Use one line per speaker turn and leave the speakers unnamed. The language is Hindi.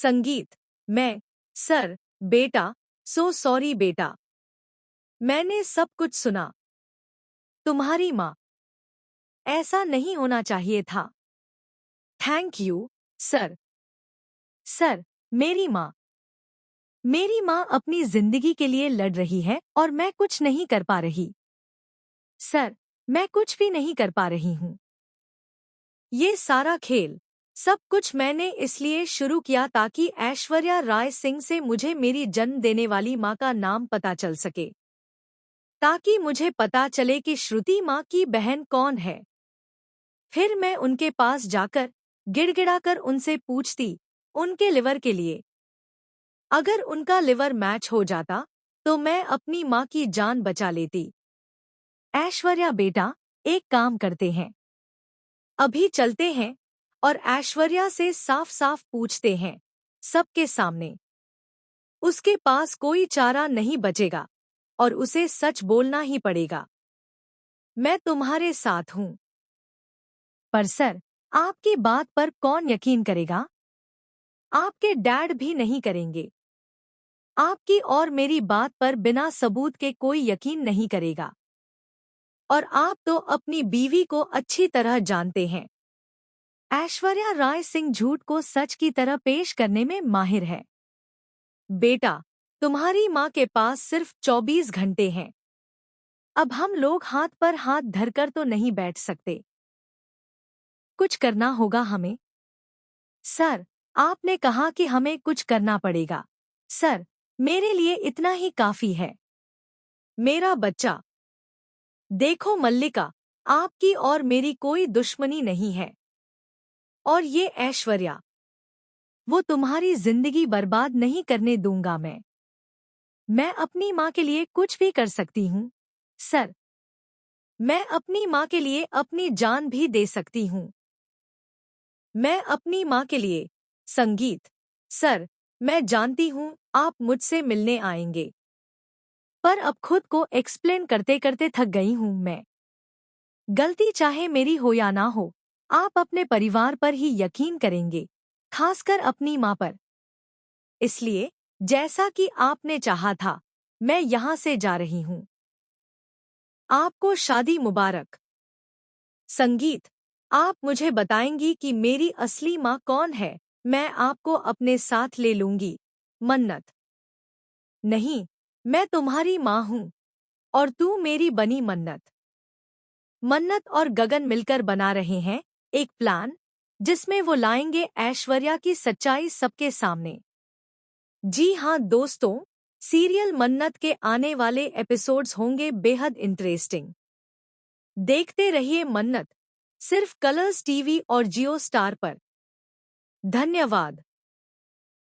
संगीत। मैं, सर, बेटा, सो सॉरी बेटा। मैंने सब कुछ सुना। तुम्हारी माँ। ऐसा नहीं होना चाहिए था। Thank you, sir. सर, मेरी माँ। मेरी माँ अपनी जिंदगी के लिए लड़ रही है और मैं कुछ नहीं कर पा रही। सर, मैं कुछ भी नहीं कर पा रही हूँ। ये सारा खेल, सब कुछ मैंने इसलिए शुरू किया ताकि ऐश्वर्या राय सिंह से मुझे मेरी जन्म देने वाली माँ का नाम पता चल सके, ताकि मुझे पता चले कि श्रुति माँ की बहन कौन है। फिर मैं उनके पास जाकर गिड़गिड़ाकर उनसे पूछती उनके लिवर के लिए। अगर उनका लिवर मैच हो जाता तो मैं अपनी माँ की जान बचा लेती। ऐश्वर्या बेटा, एक काम करते हैं, अभी चलते हैं और ऐश्वर्या से साफ साफ पूछते हैं, सबके सामने। उसके पास कोई चारा नहीं बचेगा और उसे सच बोलना ही पड़ेगा। मैं तुम्हारे साथ हूं। पर सर, आपकी बात पर कौन यकीन करेगा? आपके डैड भी नहीं करेंगे। आपकी और मेरी बात पर बिना सबूत के कोई यकीन नहीं करेगा। और आप तो अपनी बीवी को अच्छी तरह जानते हैं। ऐश्वर्या राय सिंह झूठ को सच की तरह पेश करने में माहिर है। बेटा, तुम्हारी माँ के पास सिर्फ 24 घंटे हैं। अब हम लोग हाथ पर हाथ धरकर तो नहीं बैठ सकते। कुछ करना होगा हमें। सर, आपने कहा कि हमें कुछ करना पड़ेगा। सर, मेरे लिए इतना ही काफी है। मेरा बच्चा। देखो मल्लिका, आपकी और मेरी कोई दुश्मनी नहीं है। और ये ऐश्वर्या, वो तुम्हारी जिंदगी बर्बाद नहीं करने दूंगा मैं। मैं अपनी माँ के लिए कुछ भी कर सकती हूँ। सर, मैं अपनी माँ के लिए अपनी जान भी दे सकती हूँ। मैं अपनी माँ के लिए। संगीत। सर, मैं जानती हूँ आप मुझसे मिलने आएंगे, पर अब खुद को एक्सप्लेन करते करते थक गई हूँ मैं। गलती चाहे मेरी हो या ना हो, आप अपने परिवार पर ही यकीन करेंगे, खासकर अपनी माँ पर। इसलिए जैसा कि आपने चाहा था, मैं यहाँ से जा रही हूँ। आपको शादी मुबारक। संगीत। आप मुझे बताएंगी कि मेरी असली माँ कौन है? मैं आपको अपने साथ ले लूंगी। मन्नत। नहीं, मैं तुम्हारी माँ हूँ और तू मेरी बनी मन्नत। मन्नत और गगन मिलकर बना रहे हैं एक प्लान, जिसमें वो लाएंगे ऐश्वर्या की सच्चाई सबके सामने। जी हाँ दोस्तों, सीरियल मन्नत के आने वाले एपिसोड्स होंगे बेहद इंटरेस्टिंग। देखते रहिए मन्नत, सिर्फ कलर्स टीवी और जियो स्टार पर। धन्यवाद।